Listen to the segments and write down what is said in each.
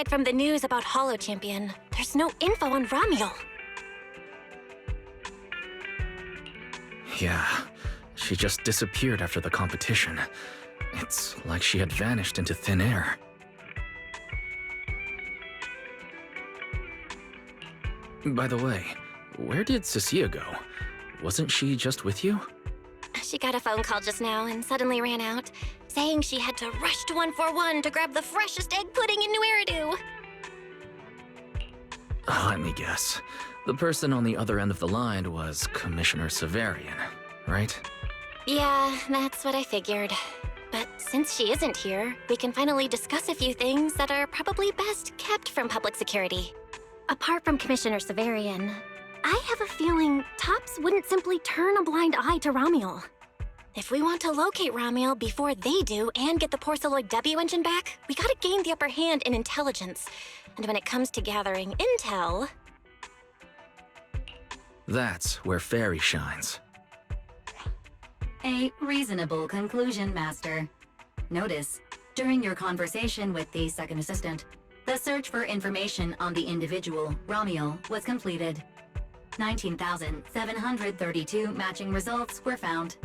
aside from the news about Holo Champion, there's no info on Ramiel. Yeah, she just disappeared after the competition. It's like she had vanished into thin air. By the way, where did Cecilia go? Wasn't she just with you? She got a phone call just now and suddenly ran out, saying she had to rush to 141 to grab the freshest egg pudding in New Eridu. Let me guess. The person on the other end of the line was Commissioner Severian, right? Yeah, that's what I figured. But since she isn't here, we can finally discuss a few things that are probably best kept from public security. Apart from Commissioner Severian, I have a feeling Tops wouldn't simply turn a blind eye to Ramiel. If we want to locate Ramiel before they do and get the Porceloid W engine back, we gotta gain the upper hand in intelligence. And when it comes to gathering intel... That's where Fairy shines. A reasonable conclusion, Master. Notice, during your conversation with the second assistant, the search for information on the individual, Ramiel, was completed. 19,732 matching results were found.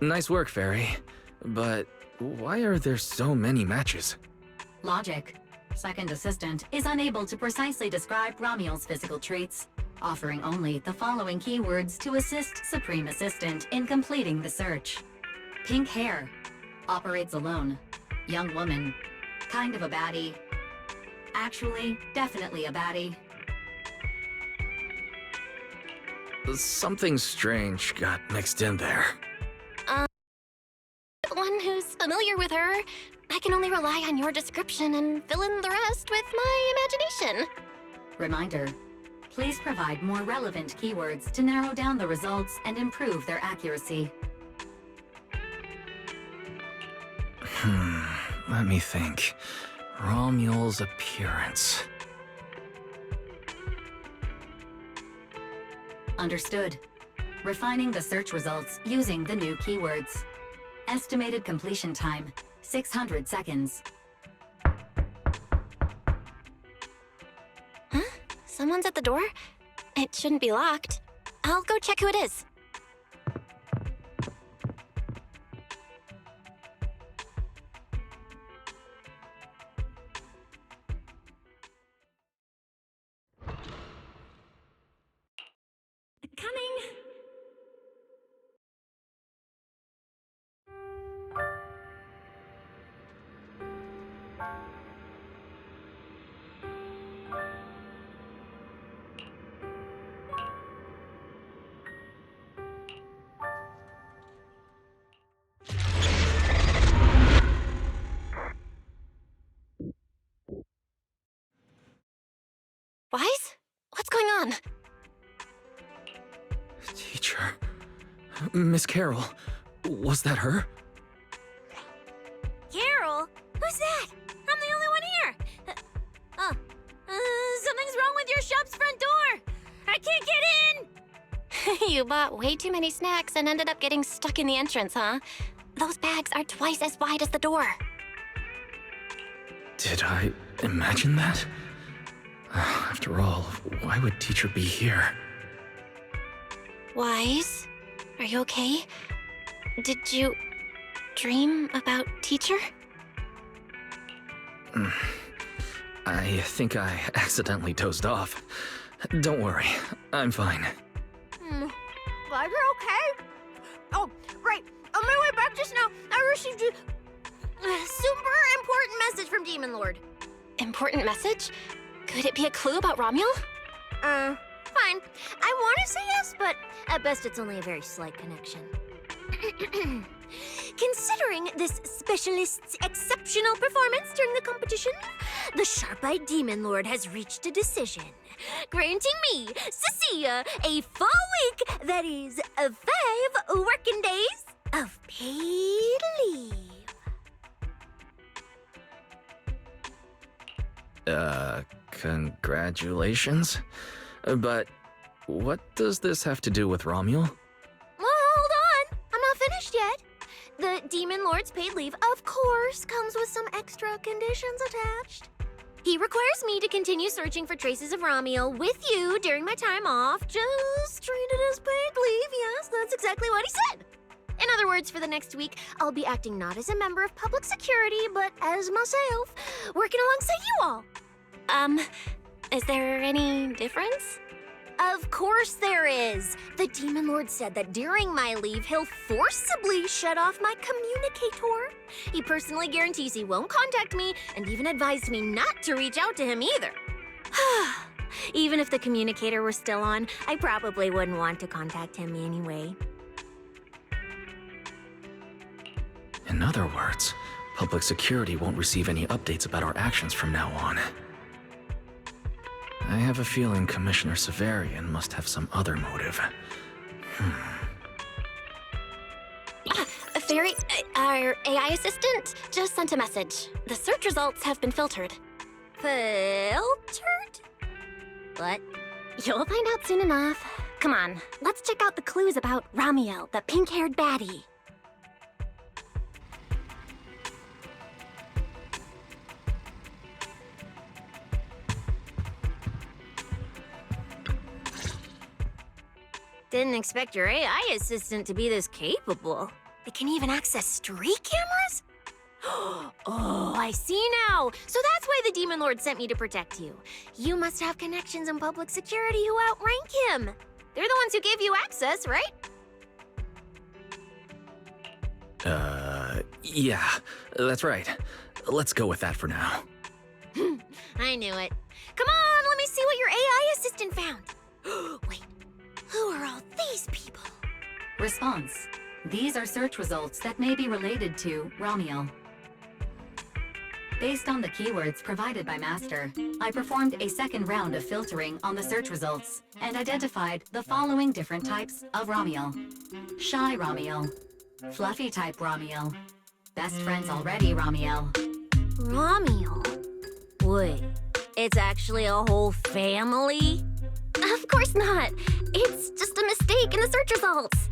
Nice work, Fairy. But why are there so many matches? Logic. Second assistant is unable to precisely describe Ramiel's physical traits, offering only the following keywords to assist Supreme Assistant in completing the search. Pink hair. Operates alone. Young woman. Kind of a baddie. Actually, definitely a baddie. Something strange got mixed in there. One who's familiar with her. I can only rely on your description and fill in the rest with my imagination. Reminder. Please provide more relevant keywords to narrow down the results and improve their accuracy. Let me think. Ramiel's appearance. Understood. Refining the search results using the new keywords. Estimated completion time, 600 seconds. Huh? Someone's at the door? It shouldn't be locked. I'll go check who it is. Coming! Wise? What's going on? Teacher. Miss Carroll. Was that her? Carol? Who's that? I'm the only one here. Something's wrong with your shop's front door. I can't get in. You bought way too many snacks and ended up getting stuck in the entrance, huh? Those bags are twice as wide as the door. Did I imagine that? After all, why would Teacher be here? Wise? Are you okay? Did you dream about Teacher? I think I accidentally dozed off. Don't worry, I'm fine. Glad you're okay. Oh, right. On my way back just now, I received a super important message from Demon Lord. Important message? Could it be a clue about Ramiel? Fine. I want to say yes, but at best it's only a very slight connection. Considering this specialist's exceptional performance during the competition, the Sharp-Eyed Demon Lord has reached a decision, granting me, Cecilia, a full week, that is, 5 working days of paid leave. Congratulations? But what does this have to do with Ramiel? Well, hold on. I'm not finished yet. The Demon Lord's paid leave, of course, comes with some extra conditions attached. He requires me to continue searching for traces of Ramiel with you during my time off. Just treat it as paid leave. Yes, that's exactly what he said. In other words, for the next week, I'll be acting not as a member of public security, but as myself, working alongside you all. Is there any difference? Of course there is. The Demon Lord said that during my leave, he'll forcibly shut off my communicator. He personally guarantees he won't contact me and even advised me not to reach out to him either. Even if the communicator were still on, I probably wouldn't want to contact him anyway. In other words, public security won't receive any updates about our actions from now on. I have a feeling Commissioner Severian must have some other motive. Our AI assistant just sent a message. The search results have been filtered. Filtered? What? You'll find out soon enough. Come on, let's check out the clues about Ramiel, the pink-haired baddie. Didn't expect your AI assistant to be this capable. It can even access street cameras? Oh, I see now. So that's why the Demon Lord sent me to protect you. You must have connections in public security who outrank him. They're the ones who gave you access, right? Yeah, that's right. Let's go with that for now. I knew it. Come on, let me see what your AI assistant found. Wait, who are all these people? Response. These are search results that may be related to Ramiel. Based on the keywords provided by Master, I performed a second round of filtering on the search results and identified the following different types of Ramiel. Shy Ramiel, Fluffy type Ramiel, Best Friends Already Ramiel. Ramiel? Wait, it's actually a whole family? Of course not. It's just a mistake in the search results.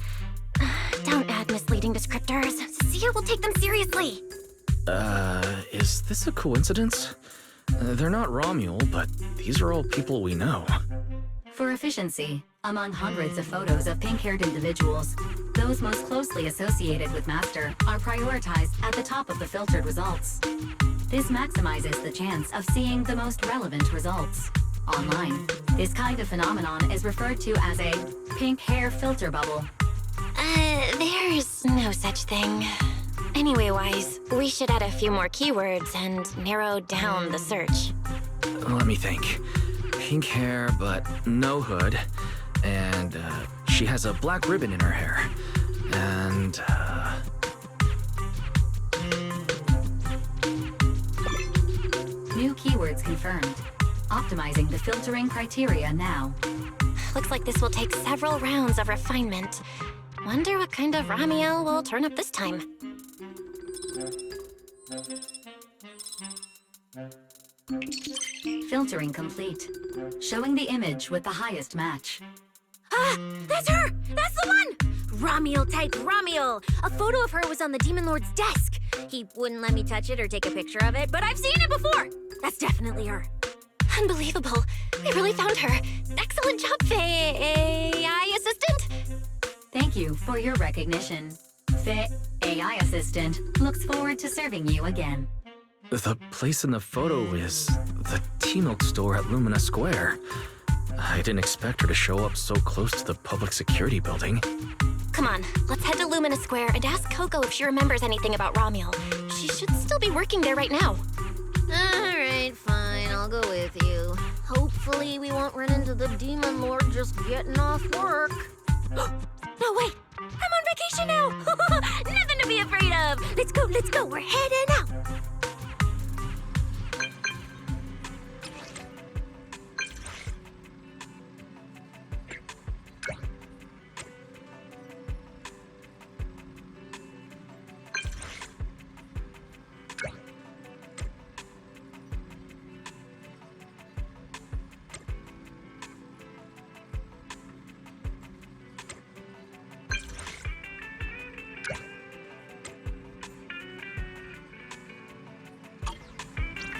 Don't add misleading descriptors. Cecilia will take them seriously. Is this a coincidence? They're not Romuel, but these are all people we know. For efficiency, among hundreds of photos of pink-haired individuals, those most closely associated with Master are prioritized at the top of the filtered results. This maximizes the chance of seeing the most relevant results. Online, this kind of phenomenon is referred to as a pink hair filter bubble. There's no such thing. Anyway-wise, we should add a few more keywords and narrow down the search. Let me think. Pink hair, but no hood. And, she has a black ribbon in her hair. And, New keywords confirmed. Optimizing the filtering criteria now. Looks like this will take several rounds of refinement. Wonder what kind of Ramiel will turn up this time. Filtering complete. Showing the image with the highest match. Ah, that's her! That's the one! Ramiel type Ramiel! A photo of her was on the Demon Lord's desk. He wouldn't let me touch it or take a picture of it, but I've seen it before! That's definitely her. Unbelievable. We really found her. Excellent job, AI assistant. Thank you for your recognition. Fit AI Assistant looks forward to serving you again. the place in the photo is the T-Milk store at Lumina Square. I didn't expect her to show up so close to the public security building. Come on, let's head to Lumina Square and ask Coco if she remembers anything about Ramiel. She should still be working there right now. Alright, fine, I'll go with you. Hopefully we won't run into the Demon Lord just getting off work. No, wait! I'm on vacation now! Nothing to be afraid of! Let's go, we're heading out!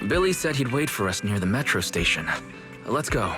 Billy said he'd wait for us near the metro station. Let's go.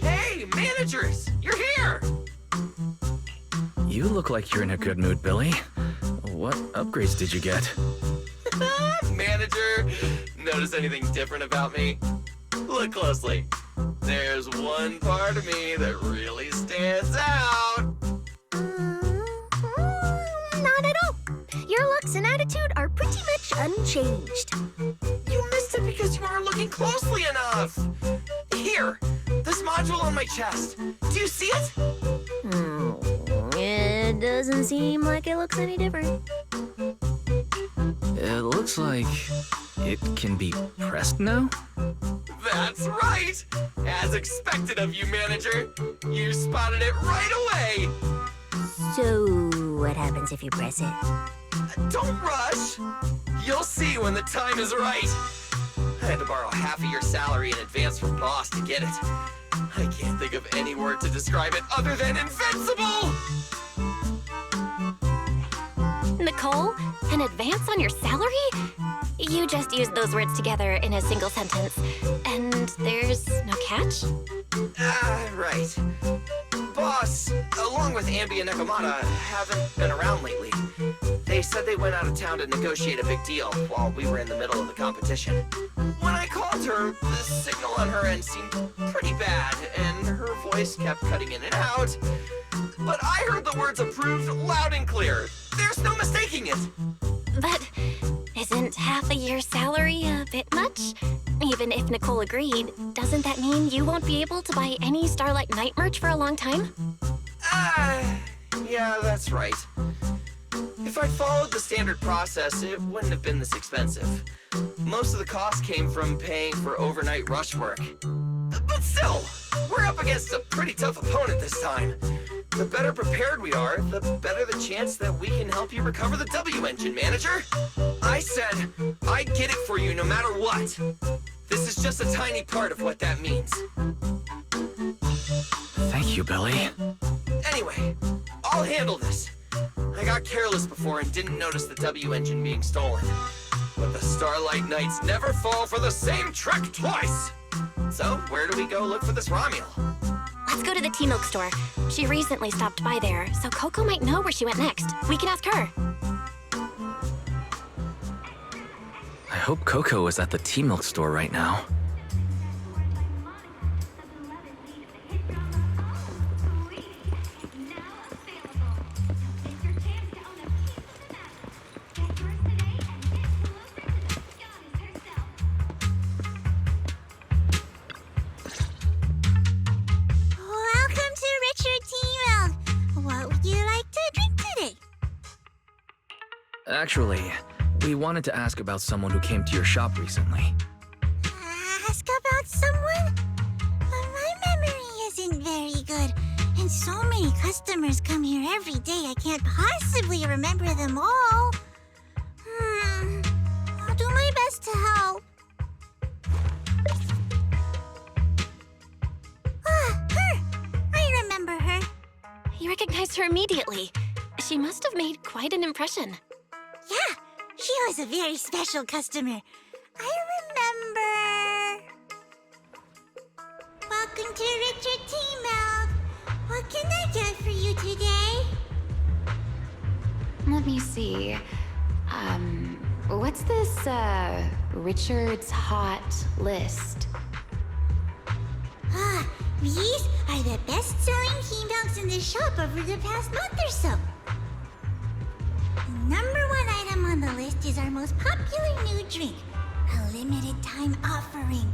Hey, managers! You're here! You look like you're in a good mood, Billy. What upgrades did you get? Manager, notice anything different about me? Look closely. There's one part of me that really stands out. Not at all. Your looks and attitude are pretty much unchanged. You missed it because you aren't looking closely enough. Here, this module on my chest. Do you see it? It doesn't seem like it looks any different. It looks like it can be pressed now? That's right! As expected of you, manager. You spotted it right away. So, what happens if you press it? Don't rush. You'll see when the time is right. I had to borrow half of your salary in advance from boss to get it. I can't think of any word to describe it other than invincible! Nicole, an advance on your salary? You just used those words together in a single sentence. And there's no catch? Right. Boss, along with Ambi and Nekomata, haven't been around lately. They said they went out of town to negotiate a big deal while we were in the middle of the competition. When I called her, the signal on her end seemed pretty bad, and her voice kept cutting in and out. But I heard the words approved loud and clear. There's no mistaking it. But isn't half a year's salary a bit much? Even if Nicole agreed, doesn't that mean you won't be able to buy any Starlight Night merch for a long time? Yeah, that's right. If I'd followed the standard process, it wouldn't have been this expensive. Most of the cost came from paying for overnight rush work. But still, we're up against a pretty tough opponent this time. The better prepared we are, the better the chance that we can help you recover the W engine, manager. I said I'd get it for you no matter what. This is just a tiny part of what that means. Thank you, Billy. Anyway, I'll handle this. I got careless before and didn't notice the W engine being stolen. But the Starlight Knights never fall for the same trick twice! So, where do we go look for this Romuel? Let's go to the tea milk store. She recently stopped by there, so Coco might know where she went next. We can ask her. I hope Coco is at the tea milk store right now. Actually, we wanted to ask about someone who came to your shop recently. Ask about someone? My memory isn't very good, and so many customers come here every day I can't possibly remember them all. I'll do my best to help. Her! I remember her. You recognized her immediately. She must have made quite an impression. Yeah, she was a very special customer. I remember. Welcome to Richard T. Milk. What can I get for you today? Let me see. What's this, Richard's Hot List? These are the best-selling tea milks in the shop over the past month or so. The #1 item on the list is our most popular new drink, a limited-time offering.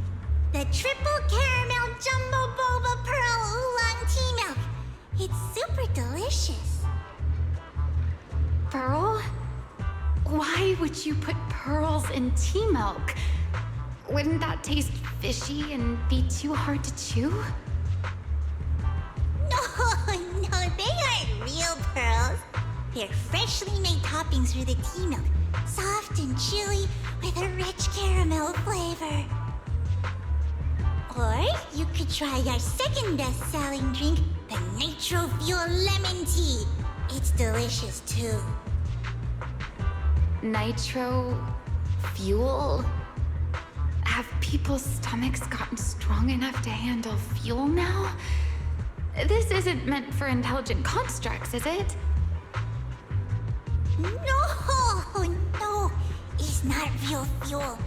The Triple Caramel Jumbo Boba Pearl Oolong Tea Milk. It's super delicious. Pearl? Why would you put pearls in tea milk? Wouldn't that taste fishy and be too hard to chew? No, they aren't real pearls. They're freshly made toppings for the tea milk, soft and chewy with a rich caramel flavor. Or you could try our second best-selling drink, the Nitro Fuel Lemon Tea. It's delicious too. Nitro fuel? Have people's stomachs gotten strong enough to handle fuel now? This isn't meant for intelligent constructs, is it? No, it's not real fuel.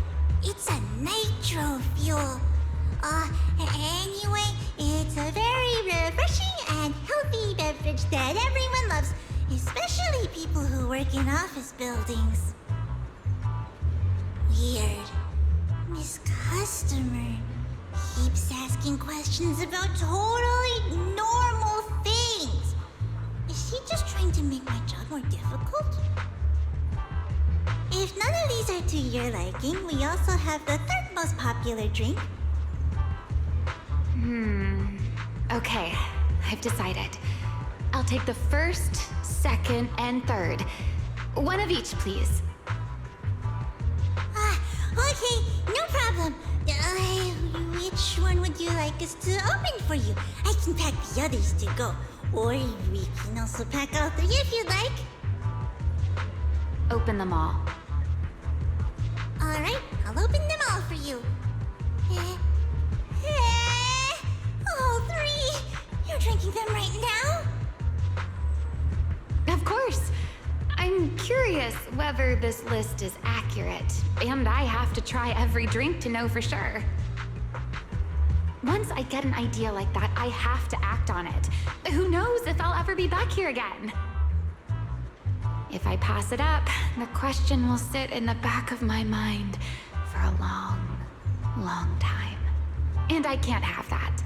It's a nitro fuel. Anyway, it's a very refreshing and healthy beverage that everyone loves, especially people who work in office buildings. Weird. This customer keeps asking questions about totally normal things. Is she just trying to make my job more difficult? If none of these are to your liking, we also have the third most popular drink. Okay, I've decided. I'll take the first, second, and third. One of each, please. Okay, no problem. Which one would you like us to open for you? I can pack the others to go. Or we can also pack all three if you'd like. Open them all. Alright, I'll open them all for you. All three! You're drinking them right now? Of course. I'm curious whether this list is accurate, and I have to try every drink to know for sure. Once I get an idea like that, I have to act on it. Who knows if I'll ever be back here again? If I pass it up, the question will sit in the back of my mind for a long, long time. And I can't have that.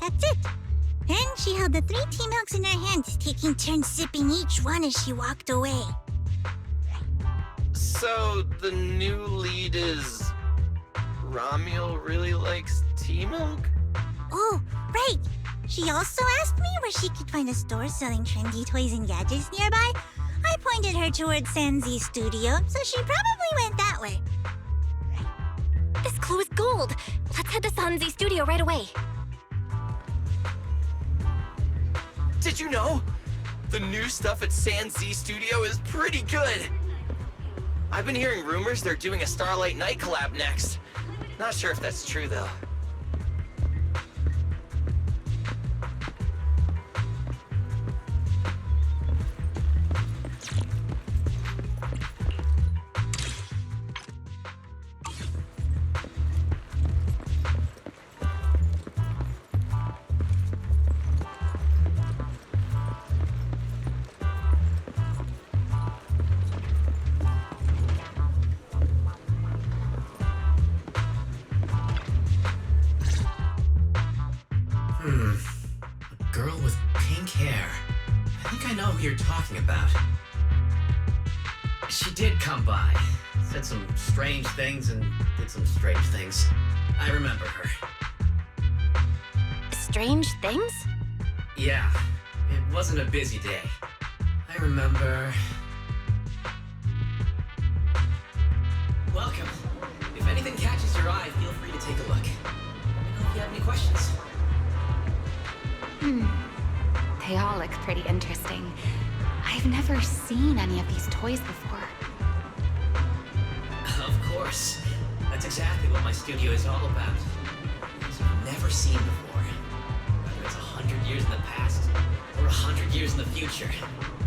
That's it. And she held the 3 tea milks in her hands, taking turns sipping each one as she walked away. So, the new lead is... Ramiel really likes tea milk? Oh, right. She also asked me where she could find a store selling trendy toys and gadgets nearby. I pointed her towards Sanzi's studio, so she probably went that way. This clue is gold. Let's head to Sanzi's studio right away. Did you know? The new stuff at Sanzi Studio is pretty good. I've been hearing rumors they're doing a Starlight Night collab next. Not sure if that's true, though. think I know who you're talking about. She did come by, said some strange things and did some strange things. I remember her. Strange things? Yeah, it wasn't a busy day. I remember... Welcome. If anything catches your eye, feel free to take a look. Let me know if you have any questions. They all look pretty interesting. I've never seen any of these toys before. Of course. That's exactly what my studio is all about. Things you've never seen before. Whether it's 100 years in the past or 100 years in the future,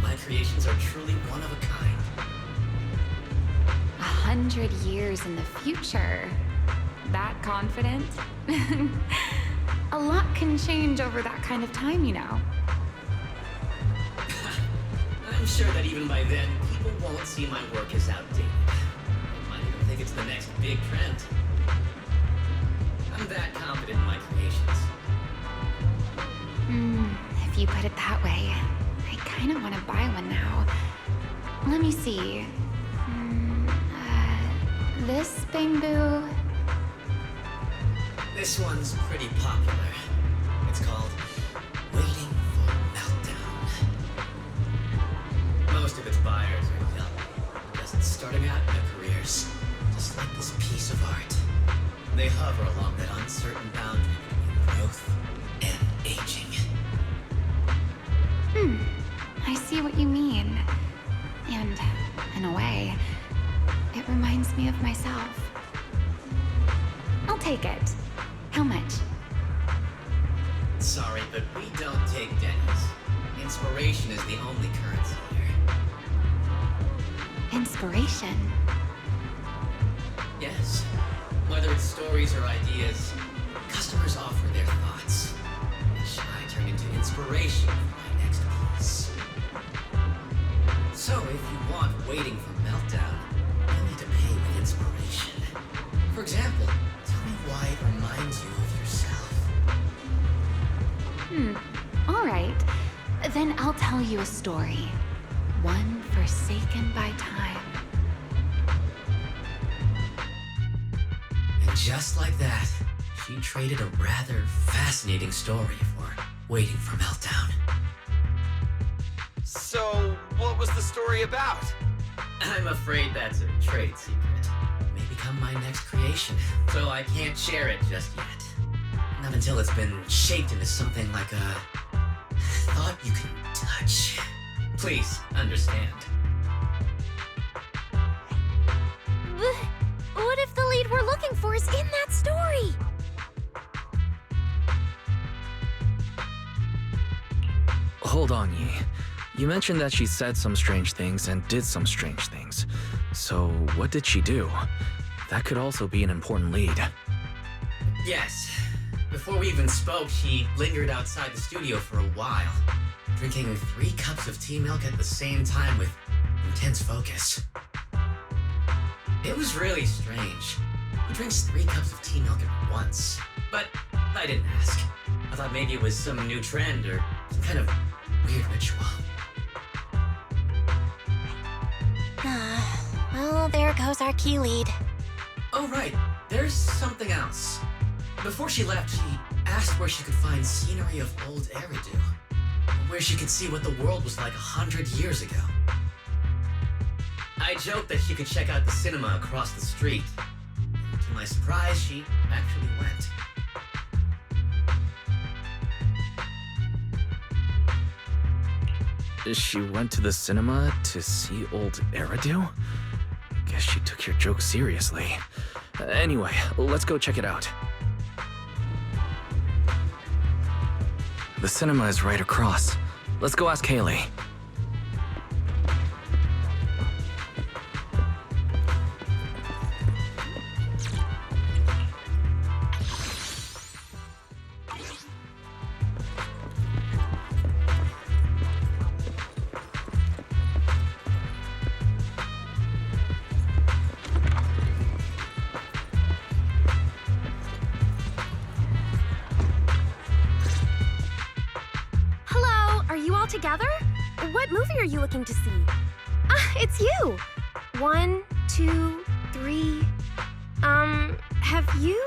my creations are truly one of a kind. 100 years in the future? That confident? A lot can change over that kind of time, you know. I'm sure that even by then, people won't see my work as outdated. They might even think it's the next big trend. I'm that confident in my creations. If you put it that way, I kind of want to buy one now. Let me see. This bamboo. This one's pretty popular. It's called Waiting for Meltdown. Most of its buyers are young, just starting out in their careers, just like this piece of art. They hover along that uncertain boundary between growth and aging. I see what you mean. And, in a way, it reminds me of myself. I'll take it. How much? Sorry, but we don't take dennies. Inspiration is the only currency here. Inspiration? Yes. Whether it's stories or ideas, customers offer their thoughts, which I turn into inspiration for my next piece. So if you want Waiting for Meltdown, you'll need to pay with inspiration. For example, tell me why it reminds you of yourself. All right. Then I'll tell you a story. One forsaken by time. And just like that, she traded a rather fascinating story for Waiting for Meltdown. So, what was the story about? I'm afraid that's a trade secret. It may become my next creation, so I can't share it just yet. Not until it's been shaped into something like a thought you can touch. Please, understand. What if the lead we're looking for is in that story? Hold on, Yi. You mentioned that she said some strange things and did some strange things. So, what did she do? That could also be an important lead. Yes. Before we even spoke, she lingered outside the studio for a while, drinking 3 cups of tea milk at the same time with intense focus. It was really strange. Who drinks 3 cups of tea milk at once? But I didn't ask. I thought maybe it was some new trend or some kind of weird ritual. Well, there goes our key lead. Oh, right. There's something else. Before she left, she asked where she could find scenery of old Eridu, where she could see what the world was like 100 years ago. I joked that she could check out the cinema across the street. And to my surprise, she actually went. She went to the cinema to see old Eridu? Guess she took your joke seriously. Anyway, let's go check it out. The cinema is right across. Let's go ask Haley. Hello, are you all together? What movie are you looking to see? It's you! 1, 2, 3... have you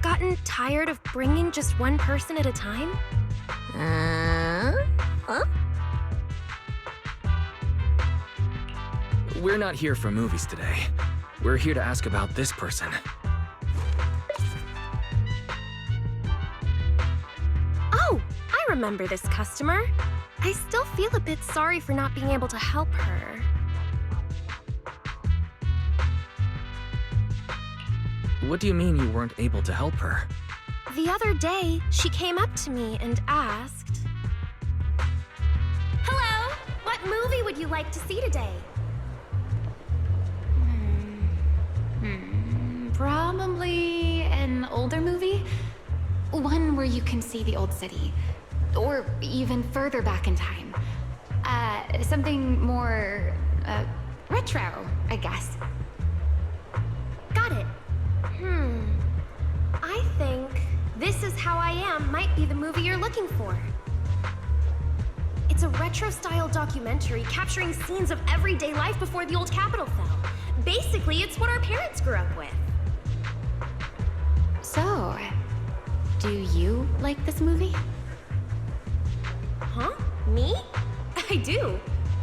gotten tired of bringing just one person at a time? Huh? We're not here for movies today. We're here to ask about this person. Oh, I remember this customer. I still feel a bit sorry for not being able to help her. What do you mean you weren't able to help her? The other day, she came up to me and asked, "Hello, what movie would you like to see today?" Probably an older movie. One where you can see the old city. Or even further back in time. Something more, retro, I guess. Got it. I think This Is How I Am might be the movie you're looking for. It's a retro-style documentary capturing scenes of everyday life before the old Capitol fell. Basically, it's what our parents grew up with. So, do you like this movie? Huh? Me? I do.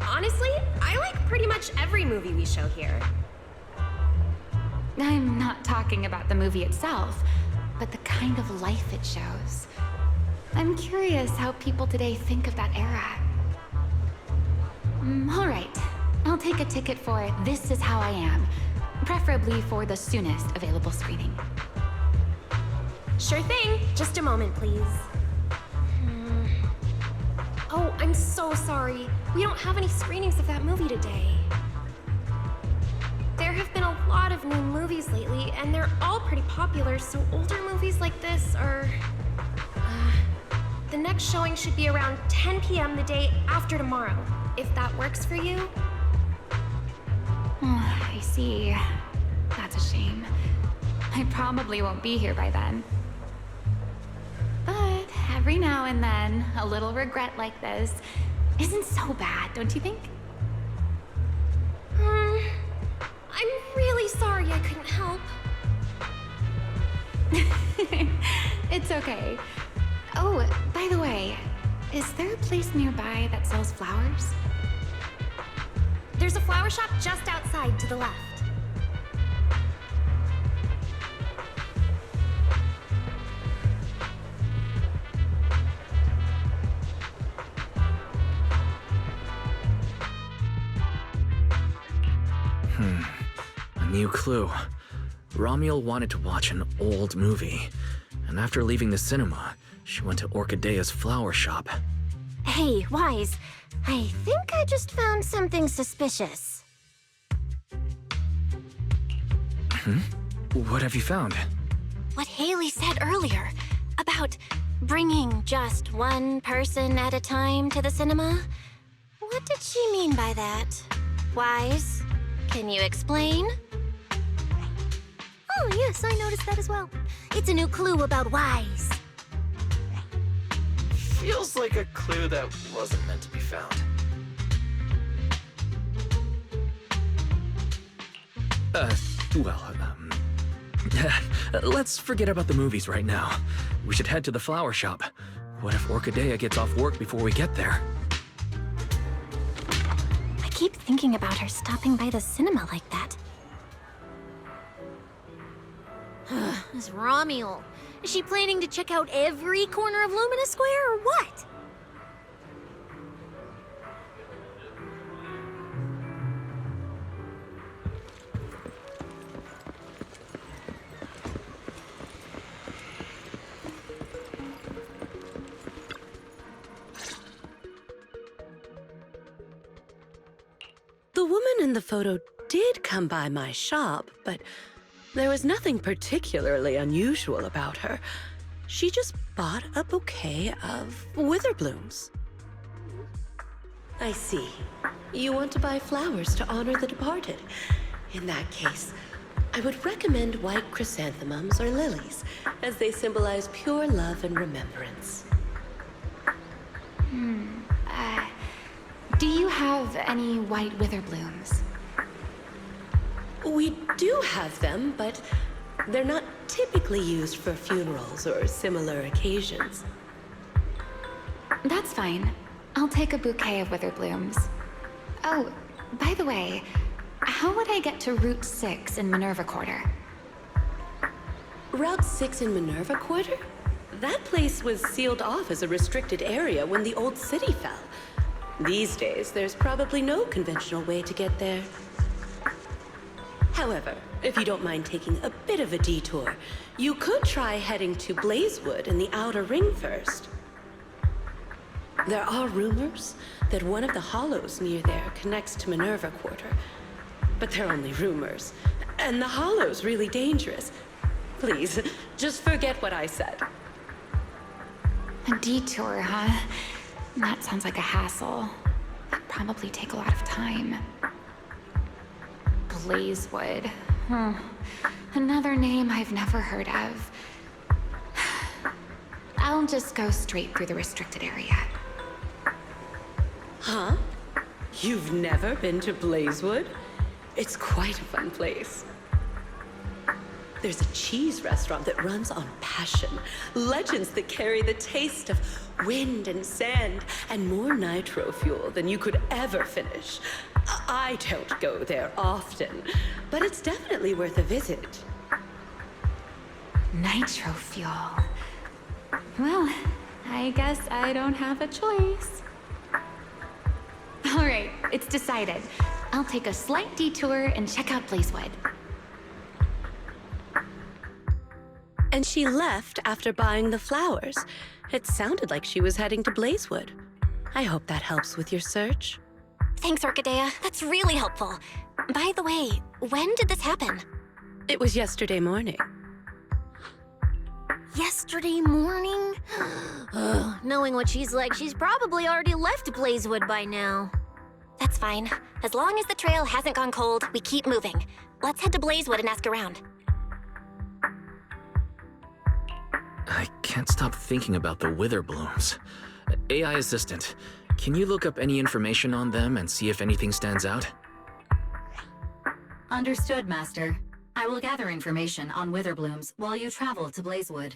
Honestly, I like pretty much every movie we show here. I'm not talking about the movie itself, but the kind of life it shows. I'm curious how people today think of that era. All right, I'll take a ticket for This Is How I Am, preferably for the soonest available screening. Sure thing. Just a moment, please. Oh, I'm so sorry. We don't have any screenings of that movie today. There have been a lot of new movies lately, and they're all pretty popular, so older movies like this are... the next showing should be around 10 p.m. the day after tomorrow, if that works for you. I see. That's a shame. I probably won't be here by then. But every now and then, a little regret like this isn't so bad, don't you think? I'm really sorry I couldn't help. It's okay. Oh, by the way, is there a place nearby that sells flowers? There's a flower shop just outside to the left. A new clue. Romuald wanted to watch an old movie, and after leaving the cinema, she went to Orchidea's flower shop. Hey, Wise. I think I just found something suspicious. What have you found? What Haley said earlier about bringing just one person at a time to the cinema. What did she mean by that? Wise, can you explain? Oh, yes, I noticed that as well. It's a new clue about Wise. Feels like a clue that wasn't meant to be found. Let's forget about the movies right now. We should head to the flower shop. What if Orchidea gets off work before we get there? I keep thinking about her stopping by the cinema like that. This Romuald. Is she planning to check out every corner of Lumina Square or what? The woman in the photo did come by my shop, but there was nothing particularly unusual about her. She just bought a bouquet of wither blooms. I see. You want to buy flowers to honor the departed. In that case, I would recommend white chrysanthemums or lilies, as they symbolize pure Do you have any white wither blooms? We do have them, but they're not typically used for funerals or similar occasions. That's fine. I'll take a bouquet of wither blooms. Oh, by the way, how would I get to Route 6 in Minerva Quarter? Route 6 in Minerva Quarter? That place was sealed off as a restricted area when the old city fell. These days, there's probably no conventional way to get there. However, if you don't mind taking a bit of a detour, you could try heading to Blazewood in the Outer Ring first. There are rumors that one of the hollows near there connects to Minerva Quarter. But they're only rumors, and the hollow's really dangerous. Please, just forget what I said. A detour, huh? That sounds like a hassle. That'd probably take a lot of time. Blazewood. Another name I've never heard of. I'll just go straight through the restricted area. Huh? You've never been to Blazewood? It's quite a fun place. There's a cheese restaurant that runs on passion. Legends that carry the taste of wind and sand and more nitro fuel than you could ever finish. I don't go there often, but it's definitely worth a visit. Nitro fuel. Well, I guess I don't have a choice. All right, it's decided. I'll take a slight detour and check out Blazewood. And she left after buying the flowers. It sounded like she was heading to Blazewood. I hope that helps with your search. Thanks, Orchidea. That's really helpful. By the way, when did this happen? It was yesterday morning. Yesterday morning? Ugh, knowing what she's like, she's probably already left Blazewood by now. That's fine. As long as the trail hasn't gone cold, we keep moving. Let's head to Blazewood and ask around. I can't stop thinking about the wither blooms. AI assistant, can you look up any information on them and see if anything stands out? Understood, Master. I will gather information on wither blooms while you travel to Blazewood.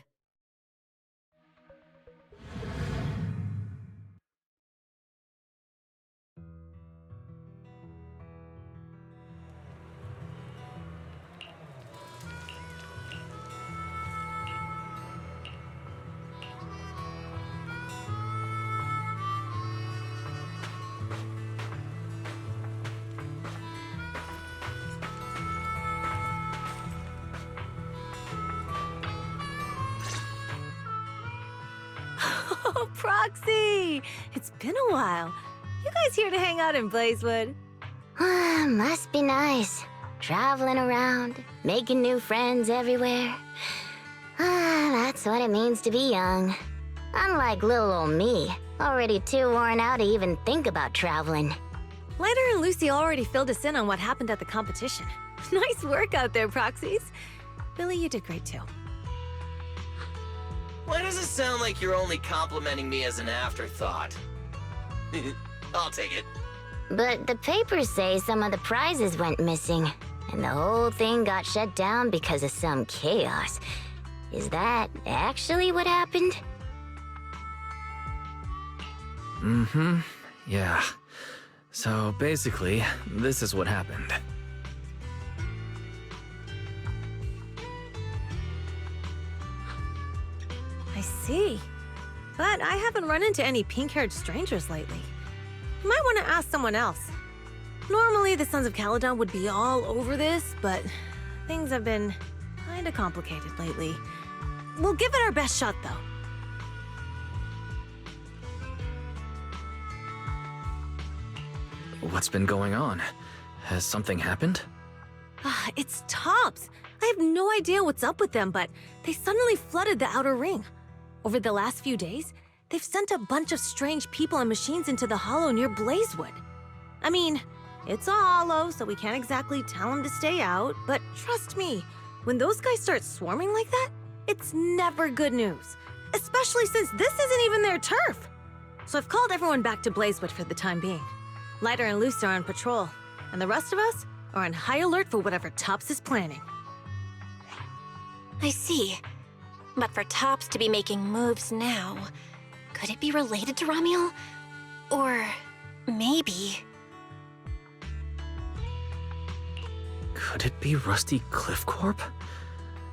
Oh, Proxy! It's been a while. You guys here to hang out in Blazewood? Must be nice. Traveling around, making new friends everywhere. That's what it means to be young. Unlike little old me, already too worn out to even think about traveling. Leonard and Lucy already filled us in on what happened at the competition. Nice work out there, Proxies. Billy, you did great too. Why does it sound like you're only complimenting me as an afterthought? I'll take it. But the papers say some of the prizes went missing, and the whole thing got shut down because of some chaos. Is that actually what happened? Mm-hmm. Yeah. So basically, this is what happened. I see. But I haven't run into any pink-haired strangers lately. You might want to ask someone else. Normally, the Sons of Caledon would be all over this, but things have been kinda complicated lately. We'll give it our best shot, though. What's been going on? Has something happened? It's Tops. I have no idea what's up with them, but they suddenly flooded the Outer Ring. Over the last few days, they've sent a bunch of strange people and machines into the hollow near Blazewood. I mean, it's a hollow, so we can't exactly tell them to stay out, but trust me, when those guys start swarming like that, it's never good news. Especially since this isn't even their turf. So I've called everyone back to Blazewood for the time being. Lighter and Luce are on patrol, and the rest of us are on high alert for whatever Tops is planning. I see. But for Tops to be making moves now, could it be related to Ramiel? Or maybe... Could it be Rusty Cliff Corp?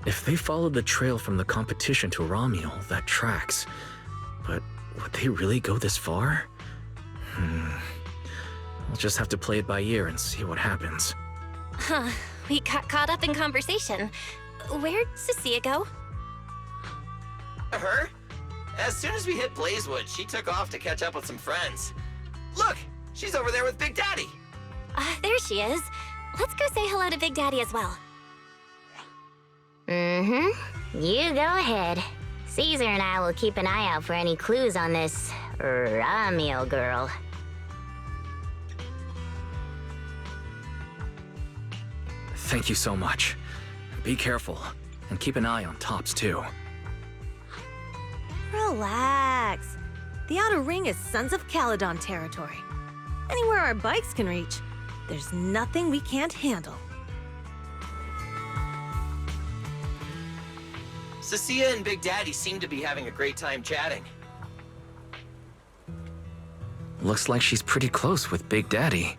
If they followed the trail from the competition to Ramiel, that tracks. But would they really go this far? We'll just have to play it by ear and see what happens. Huh, we got caught up in conversation. Where'd Cecilia go? Her? As soon as we hit Blazewood, she took off to catch up with some friends. Look, she's over there with Big Daddy. There she is. Let's go say hello to Big Daddy as well. You go ahead. Caesar and I will keep an eye out for any clues on this Ramiel girl. Thank you so much. Be careful, and keep an eye on Tops too. Relax. The Outer Ring is Sons of Caledon territory. Anywhere our bikes can reach, there's nothing we can't handle. Cecilia and Big Daddy seem to be having a great time chatting. Looks like she's pretty close with Big Daddy.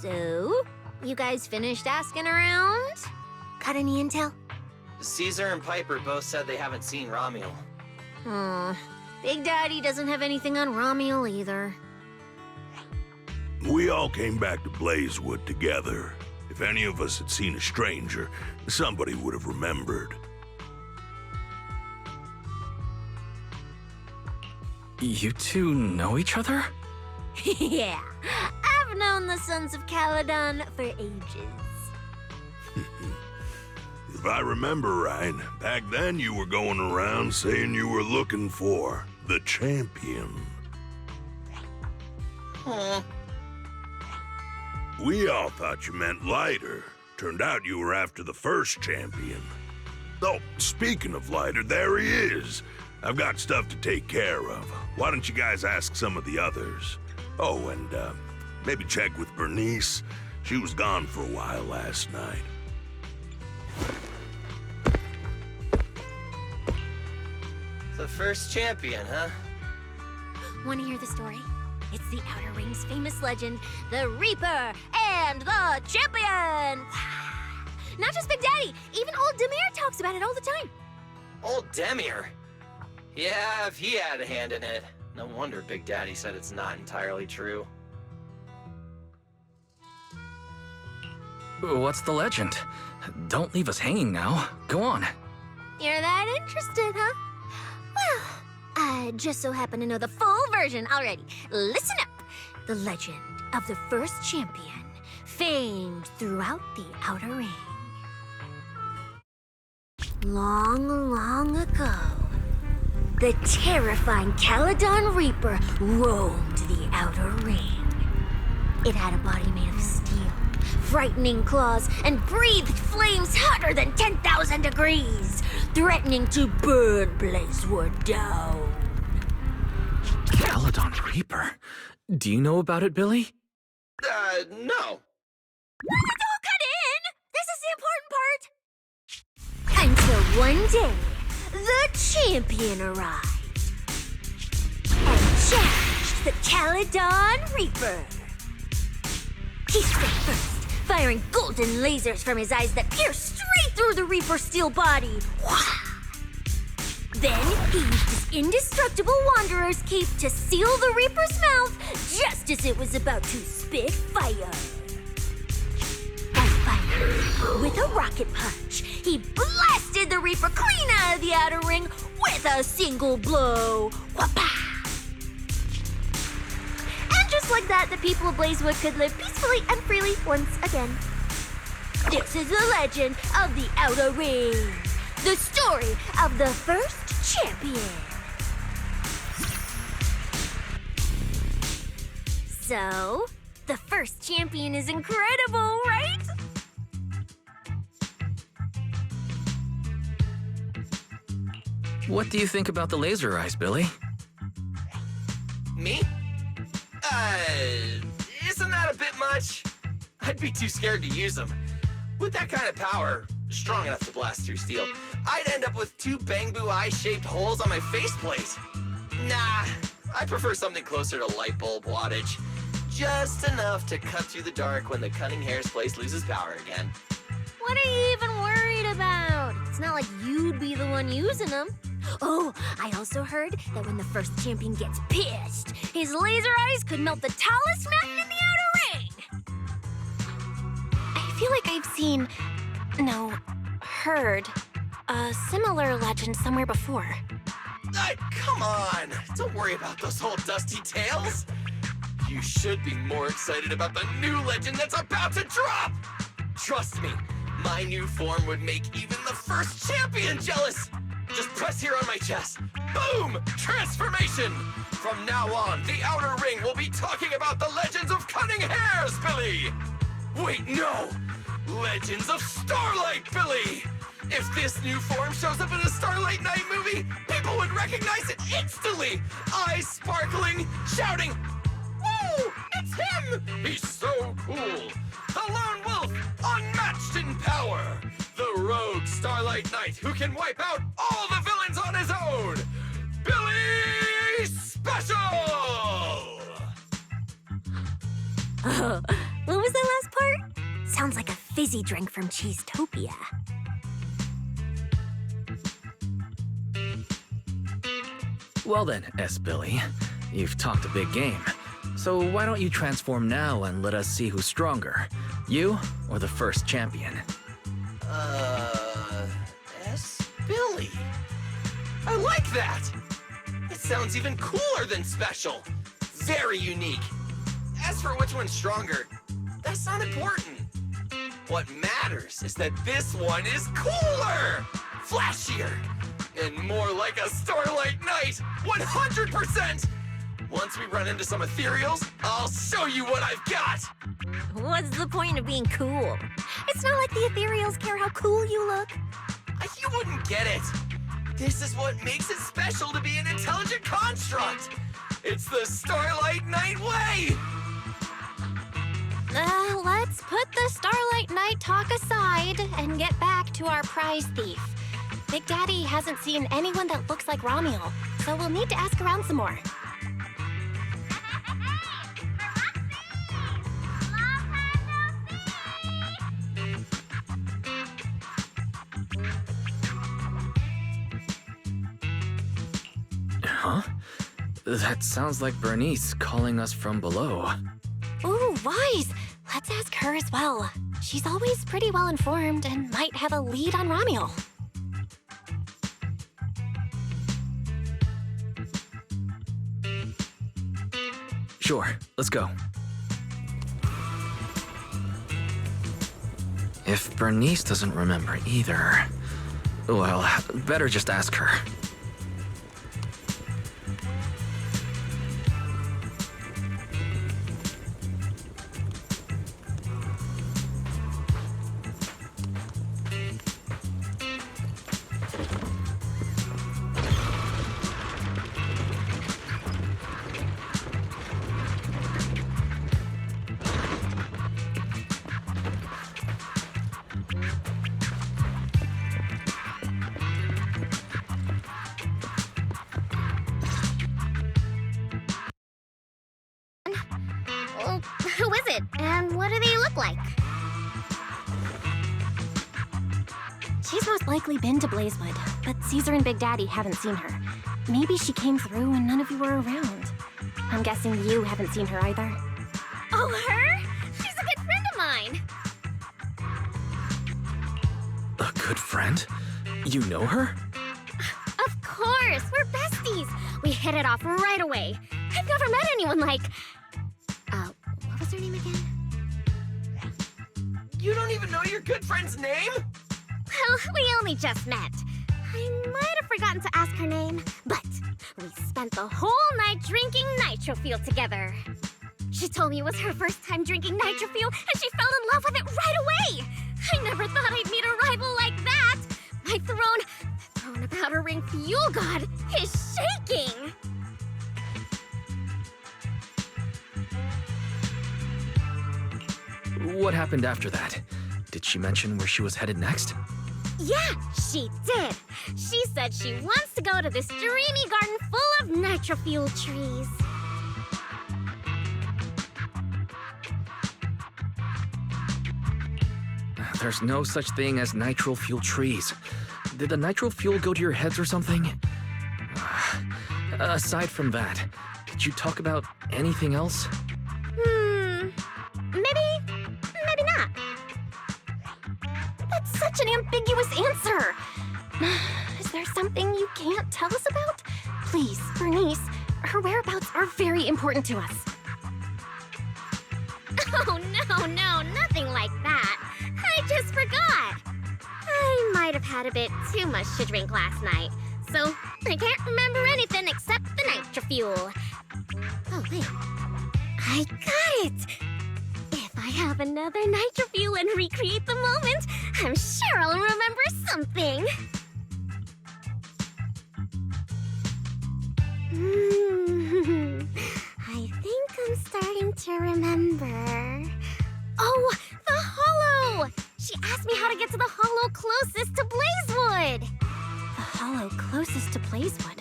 So, you guys finished asking around? Got any intel? Caesar and Piper both said they haven't seen Ramiel. Big Daddy doesn't have anything on Ramiel either. We all came back to Blazewood together. If any of us had seen a stranger, somebody would have remembered. You two know each other? Yeah, I've known the Sons of Caledon for ages. If I remember right, back then you were going around saying you were looking for the champion. We all thought you meant Lighter. Turned out you were after the first champion. Oh, speaking of Lighter, there he is. I've got stuff to take care of. Why don't you guys ask some of the others? Oh, and maybe check with Bernice. She was gone for a while last night. The first champion, huh? Want to hear the story? It's the Outer Ring's famous legend, the Reaper and the Champion! Not just Big Daddy, even old Demir talks about it all the time. Old Demir? Yeah, if he had a hand in it. No wonder Big Daddy said it's not entirely true. What's the legend? Don't leave us hanging now. Go on. You're that interested, huh? Well, I just so happen to know the full version already. Listen up. The legend of the first champion, famed throughout the Outer Ring. Long, long ago, the terrifying Caledon Reaper roamed the Outer Ring. It had a body made of steel, frightening claws, and breathed flames hotter than 10,000 degrees, threatening to burn Blazewood down. Caledon Reaper? Do you know about it, Billy? No. Don't cut in! This is the important part! Until one day, the champion arrived and challenged the Caledon Reaper. He struck first, firing golden lasers from his eyes that pierced straight through the Reaper's steel body. Then he used his indestructible Wanderer's cape to seal the Reaper's mouth just as it was about to spit fire. And finally, with a rocket punch, he blasted the Reaper clean out of the Outer Ring with a single blow. Whapa! And just like that, the people of Blazewood could live peacefully and freely once again. This is the legend of the Outer Ring. the story of the first champion. So, the first champion is incredible, right? What do you think about the laser eyes, Billy? Me? Isn't that a bit much? I'd be too scared to use them. With that kind of power, strong enough to blast through steel, I'd end up with 2 bamboo eye-shaped holes on my faceplate. Nah, I prefer something closer to light bulb wattage. Just enough to cut through the dark when the cunning hair's place loses power again. What are you even worried about? It's not like you'd be the one using them. Oh, I also heard that when the first champion gets pissed, his laser eyes could melt the tallest mountain in the outer ring. I feel like I've seen, no, heard a similar legend somewhere before. Come on! Don't worry about those old dusty tales! You should be more excited about the new legend that's about to drop! Trust me, my new form would make even the first champion jealous! Just press here on my chest. Boom! Transformation! From now on, the Outer Ring will be talking about the legends of cunning hairs, Billy! Wait, no! Legends of Starlight, Billy! If this new form shows up in a Starlight Night movie, people would recognize it instantly! Eyes sparkling, shouting, "Woo! It's him! He's so cool! The Lone Wolf, unmatched in power! The rogue Starlight Knight who can wipe out all the villains on his own! Billy Special!" Oh, what was that last part? Sounds like a fizzy drink from Cheesetopia. Well then, S. Billy, you've talked a big game. So why don't you transform now and let us see who's stronger? You or the first champion? S. Billy. I like that! It sounds even cooler than special. Very unique. As for which one's stronger, that's not important. What matters is that this one is cooler, flashier, and more like a Starlight Knight, 100%! Once we run into some ethereals, I'll show you what I've got! What's the point of being cool? It's not like the ethereals care how cool you look. You wouldn't get it. This is what makes it special to be an intelligent construct. It's the Starlight Knight way! Let's put the Starlight Night talk aside and get back to our prize thief. Big Daddy hasn't seen anyone that looks like Romuald, so we'll need to ask around some more. Huh? That sounds like Bernice calling us from below. Ooh, wise! Let's ask her as well. She's always pretty well informed and might have a lead on Romuald. Sure, let's go. If Bernice doesn't remember either, well, better just ask her. Well, who is it? And what do they look like? She's most likely been to Blazewood, but Caesar and Big Daddy haven't seen her. Maybe she came through when none of you were around. I'm guessing you haven't seen her either. Oh, her? She's a good friend of mine. A good friend? You know her? Of course, we're besties. We hit it off right away. I've never met anyone like... what was her name again? You don't even know your good friend's name? Well, we only just met. I might have forgotten to ask her name, but we spent the whole night drinking nitro fuel together. She told me it was her first time drinking nitro fuel, and she fell in love with it right away. I never thought I'd meet a rival like that. My throne of outer ring fuel god is shaking. What happened after that? Did she mention where she was headed next? Yeah, she did. She said she wants to go to this dreamy garden full of nitro fuel trees. There's no such thing as nitro fuel trees. Did the nitro fuel go to your heads or something? Aside from that, did you talk about anything else? Maybe not. That's such an ambiguous answer. Is there something you can't tell us about? Please, Bernice, her whereabouts are very important to us. Oh, no, nothing like that. I just forgot. I might have had a bit too much to drink last night, so I can't remember anything except the nitro fuel. Oh, wait. I got it! If I have another nitro fuel and recreate the moment, I'm sure I'll remember something. I think I'm starting to remember. Oh, the hollow! She asked me how to get to the hollow closest to Blazewood. The hollow closest to Blazewood.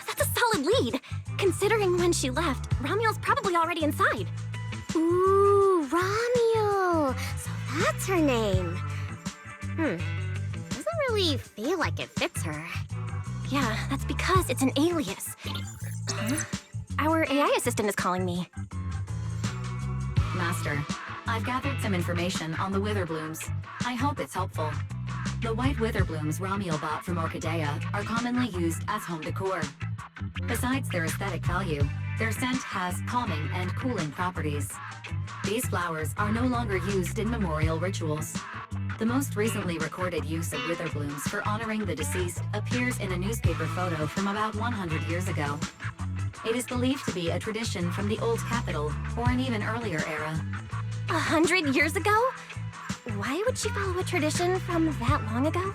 That's a solid lead. Considering when she left, Romual's probably already inside. Ooh, Romual. So that's her name. Doesn't really feel like it fits her. Yeah, that's because it's an alias. Huh? Our AI assistant is calling me. Master, I've gathered some information on the Witherblooms. I hope it's helpful. The white Witherblooms Romual bought from Orchidea are commonly used as home decor. Besides their aesthetic value, their scent has calming and cooling properties. These flowers are no longer used in memorial rituals. The most recently recorded use of Witherblooms for honoring the deceased appears in a newspaper photo from about 100 years ago. It is believed to be a tradition from the Old Capital or an even earlier era. 100 years ago? Why would she follow a tradition from that long ago?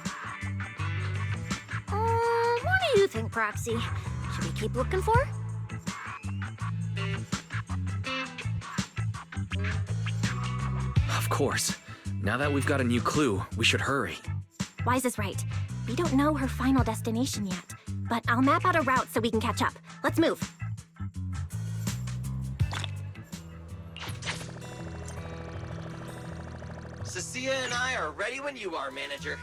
What do you think, Proxy? Should we keep looking for her? Of course. Now that we've got a new clue, we should hurry. Wise is right. We don't know her final destination yet, but I'll map out a route so we can catch up. Let's move. Cecilia and I are ready when you are, manager.